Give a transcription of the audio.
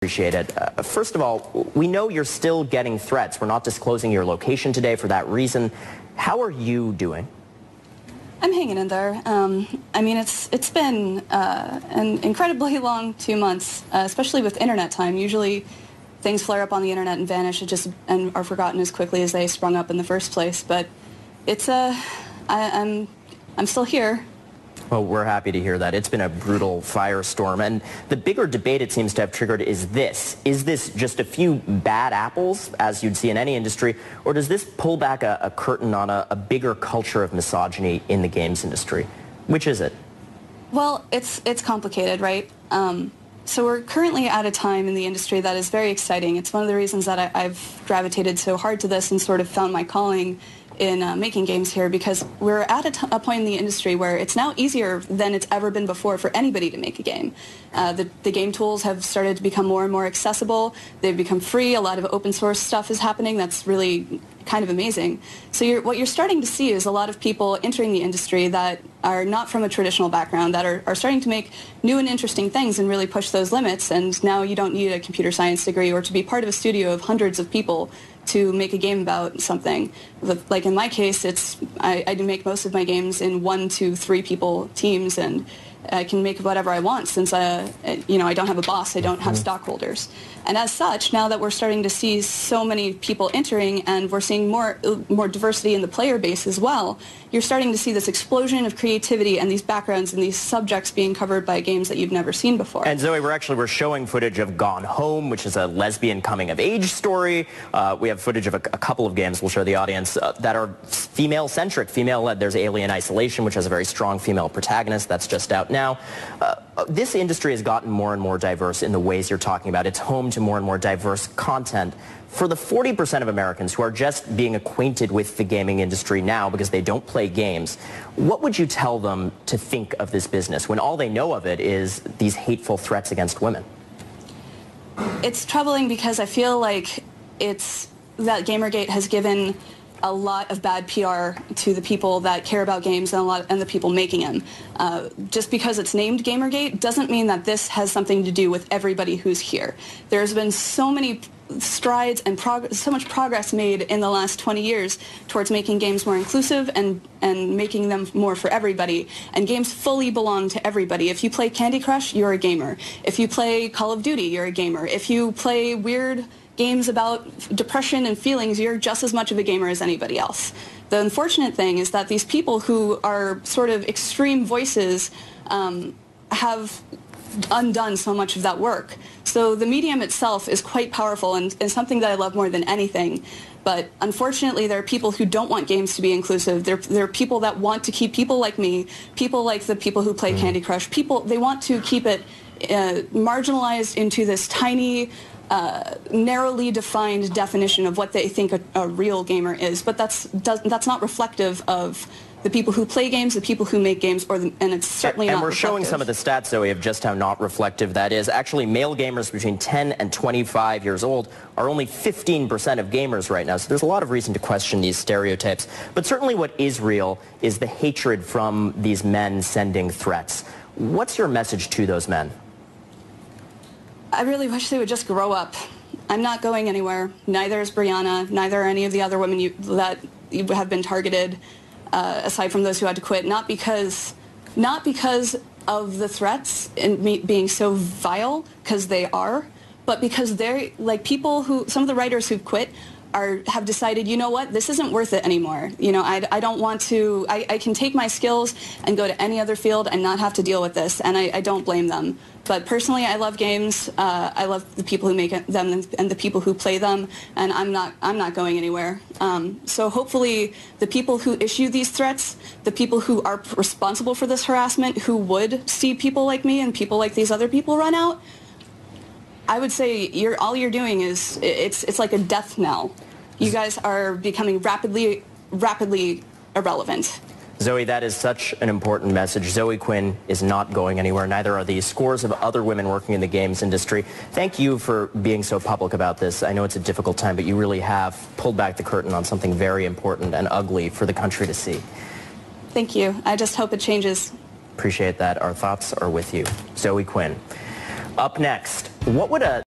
Appreciate it. First of all, we know you're still getting threats. We're not disclosing your location today for that reason. How are you doing? I'm hanging in there. I mean, it's been an incredibly long 2 months, especially with internet time. Usually things flare up on the internet and vanish and are forgotten as quickly as they sprung up in the first place. But it's I'm still here. Well, we're happy to hear that. It's been a brutal firestorm. And the bigger debate it seems to have triggered is this. Is this just a few bad apples, as you'd see in any industry, or does this pull back a curtain on a bigger culture of misogyny in the games industry? Which is it? Well, it's complicated, right? So we're currently at a time in the industry that is very exciting. It's one of the reasons that I've gravitated so hard to this and sort of found my calling in making games here, because we're at a point in the industry where it's now easier than it's ever been before for anybody to make a game. The game tools have started to become more and more accessible. They've become free. A lot of open source stuff is happening that's really kind of amazing. So what you're starting to see is a lot of people entering the industry that are not from a traditional background, that are starting to make new and interesting things and really push those limits. And now you don't need a computer science degree or to be part of a studio of hundreds of people to make a game about something. Like in my case, I do make most of my games in 1 to 3 people teams, and I can make whatever I want since I don't have a boss, I don't have stockholders. And as such, now that we're starting to see so many people entering and we're seeing more diversity in the player base as well, you're starting to see this explosion of creativity and these backgrounds and these subjects being covered by games that you've never seen before. And Zoe, we're showing footage of Gone Home, which is a lesbian coming-of-age story. We have footage of a couple of games we'll show the audience that are female-centric, female-led. There's Alien Isolation, which has a very strong female protagonist. That's just out now. This industry has gotten more and more diverse in the ways you're talking about. It's home to more and more diverse content. For the 40% of Americans who are just being acquainted with the gaming industry now because they don't play games, what would you tell them to think of this business when all they know of it is these hateful threats against women? It's troubling because I feel like that Gamergate has given a lot of bad PR to the people that care about games and the people making them. Just because it's named Gamergate doesn't mean that this has something to do with everybody who's here. There's been so many strides and so much progress made in the last 20 years towards making games more inclusive and making them more for everybody. And games fully belong to everybody. If you play Candy Crush, you're a gamer. If you play Call of Duty, you're a gamer. If you play weird games about depression and feelings, you're just as much of a gamer as anybody else. The unfortunate thing is that these people who are sort of extreme voices have undone so much of that work. So the medium itself is quite powerful and something that I love more than anything. But unfortunately, there are people who don't want games to be inclusive. There are people that want to keep people like me, people like the people who play Candy Crush, they want to keep it marginalized into this tiny, narrowly defined definition of what they think a real gamer is, but that's not reflective of the people who play games, the people who make games, and it's certainly not reflective. And we're showing some of the stats, Zoe, of just how not reflective that is. Actually, male gamers between 10 and 25 years old are only 15% of gamers right now, so there's a lot of reason to question these stereotypes. But certainly what is real is the hatred from these men sending threats. What's your message to those men? I really wish they would just grow up. I'm not going anywhere. Neither is Brianna. Neither are any of the other women that have been targeted, aside from those who had to quit. Not because of the threats and being so vile, because they are, but because they're like some of the writers who've quit have decided, you know what, this isn't worth it anymore. You know, I don't want to, I can take my skills and go to any other field and not have to deal with this, and I don't blame them. But personally, I love games. I love the people who make them and the people who play them, and I'm not going anywhere. So hopefully the people who issue these threats, the people who are responsible for this harassment, who would see people like me and people like these other people run out, I would say all you're doing is it's like a death knell. You guys are becoming rapidly irrelevant. Zoe, that is such an important message. Zoe Quinn is not going anywhere. Neither are these scores of other women working in the games industry. Thank you for being so public about this. I know it's a difficult time, but you really have pulled back the curtain on something very important and ugly for the country to see. Thank you. I just hope it changes. Appreciate that. Our thoughts are with you. Zoe Quinn. Up next, what would a